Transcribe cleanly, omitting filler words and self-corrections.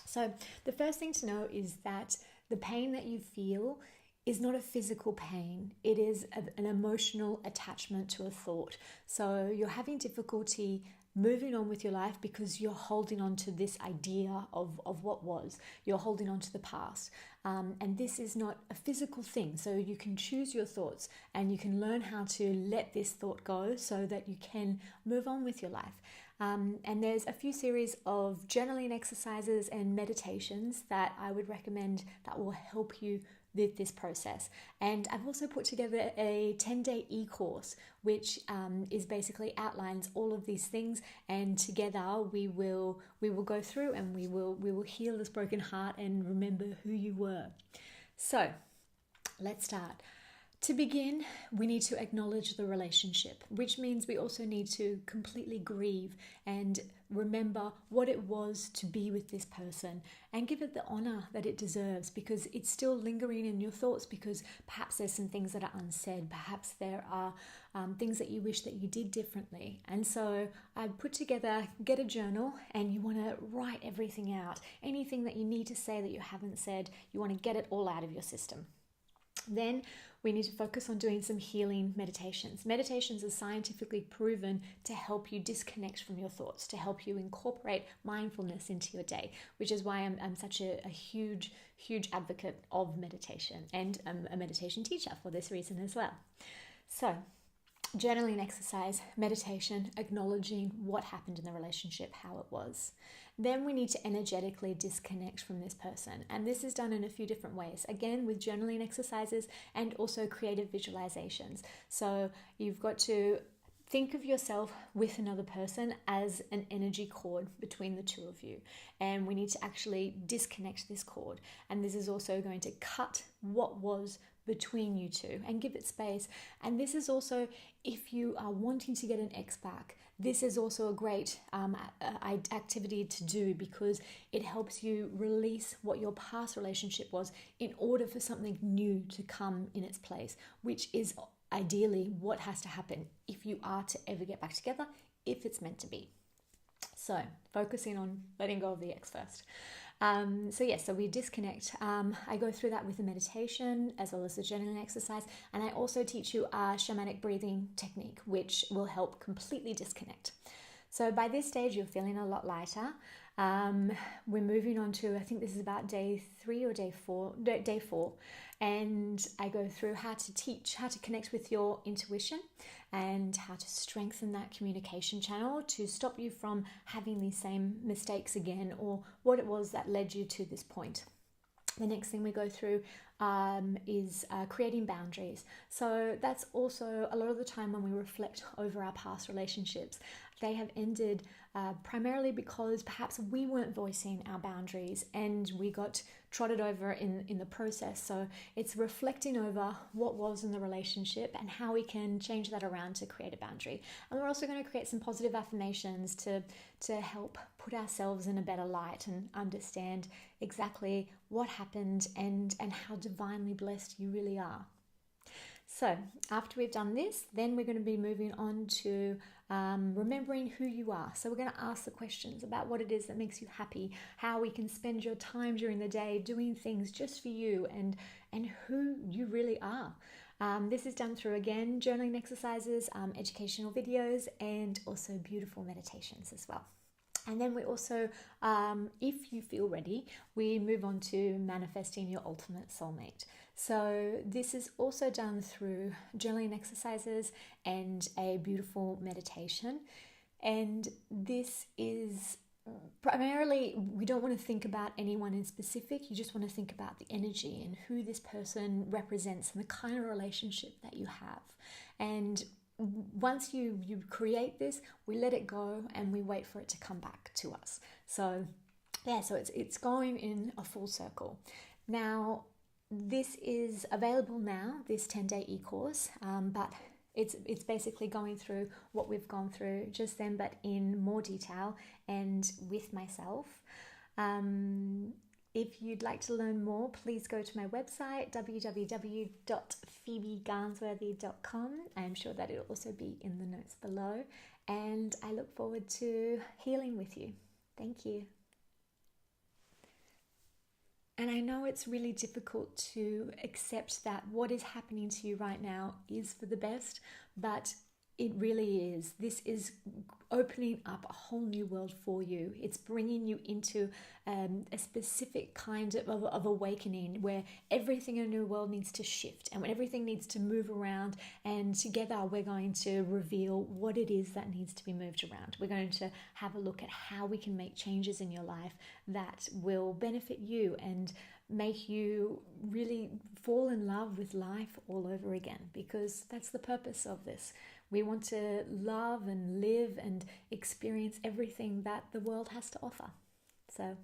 So the first thing to know is that the pain that you feel is not a physical pain. It is an emotional attachment to a thought. So you're having difficulty moving on with your life because you're holding on to this idea of what was. You're holding on to the past. And this is not a physical thing. So you can choose your thoughts and you can learn how to let this thought go so that you can move on with your life. And there's a few series of journaling exercises and meditations that I would recommend that will help you with this process. And I've also put together a 10-day e-course, which is basically outlines all of these things, and together we will go through and we will heal this broken heart and remember who you were. So let's start. To begin, we need to acknowledge the relationship, which means we also need to completely grieve and remember what it was to be with this person and give it the honor that it deserves, because it's still lingering in your thoughts, because perhaps there's some things that are unsaid, perhaps there are things that you wish that you did differently. And so I put together, get a journal, and you want to write everything out. Anything that you need to say that you haven't said, you want to get it all out of your system. Then we need to focus on doing some healing meditations. Meditations are scientifically proven to help you disconnect from your thoughts, to help you incorporate mindfulness into your day, which is why I'm such a huge advocate of meditation, and I'm a meditation teacher for this reason as well. So journaling exercise, meditation, acknowledging what happened in the relationship, how it was. Then we need to energetically disconnect from this person. And this is done in a few different ways. Again, with journaling exercises and also creative visualizations. So you've got to think of yourself with another person as an energy cord between the two of you. And we need to actually disconnect this cord. And this is also going to cut what was between you two and give it space. And this is also, if you are wanting to get an ex back, this is also a great activity to do, because it helps you release what your past relationship was in order for something new to come in its place, which is ideally what has to happen if you are to ever get back together, if it's meant to be. So focusing on letting go of the ex first. So we disconnect. I go through that with the meditation as well as the journaling exercise, and I also teach you a shamanic breathing technique, which will help completely disconnect. So by this stage, you're feeling a lot lighter. We're moving on to, I think this is about day 3 or day 4, and I go through how to connect with your intuition and how to strengthen that communication channel to stop you from having these same mistakes again, or what it was that led you to this point. The next thing we go through is creating boundaries. So that's also a lot of the time when we reflect over our past relationships. They have ended primarily because perhaps we weren't voicing our boundaries and we got trotted over in the process. So it's reflecting over what was in the relationship and how we can change that around to create a boundary. And we're also going to create some positive affirmations to help put ourselves in a better light and understand exactly what happened and how divinely blessed you really are. So after we've done this, then we're going to be moving on to remembering who you are. So we're going to ask the questions about what it is that makes you happy, how we can spend your time during the day doing things just for you, and who you really are. This is done through, again, journaling exercises, educational videos, and also beautiful meditations as well. And then we also, if you feel ready, we move on to manifesting your ultimate soulmate. So this is also done through journaling exercises and a beautiful meditation. And this is primarily, we don't want to think about anyone in specific. You just want to think about the energy and who this person represents and the kind of relationship that you have. And once you create this, we let it go and we wait for it to come back to us. So it's going in a full circle. Now, this is available now, this 10-day e-course, but it's basically going through what we've gone through just then, but in more detail and with myself. If you'd like to learn more, please go to my website, www.phoebegarnsworthy.com. I'm sure that it'll also be in the notes below. And I look forward to healing with you. Thank you. And I know it's really difficult to accept that what is happening to you right now is for the best, but it really is. This is opening up a whole new world for you. It's bringing you into a specific kind of awakening where everything in a new world needs to shift and when everything needs to move around. And together we're going to reveal what it is that needs to be moved around. We're going to have a look at how we can make changes in your life that will benefit you and make you really fall in love with life all over again, because that's the purpose of this. We want to love and live and experience everything that the world has to offer. So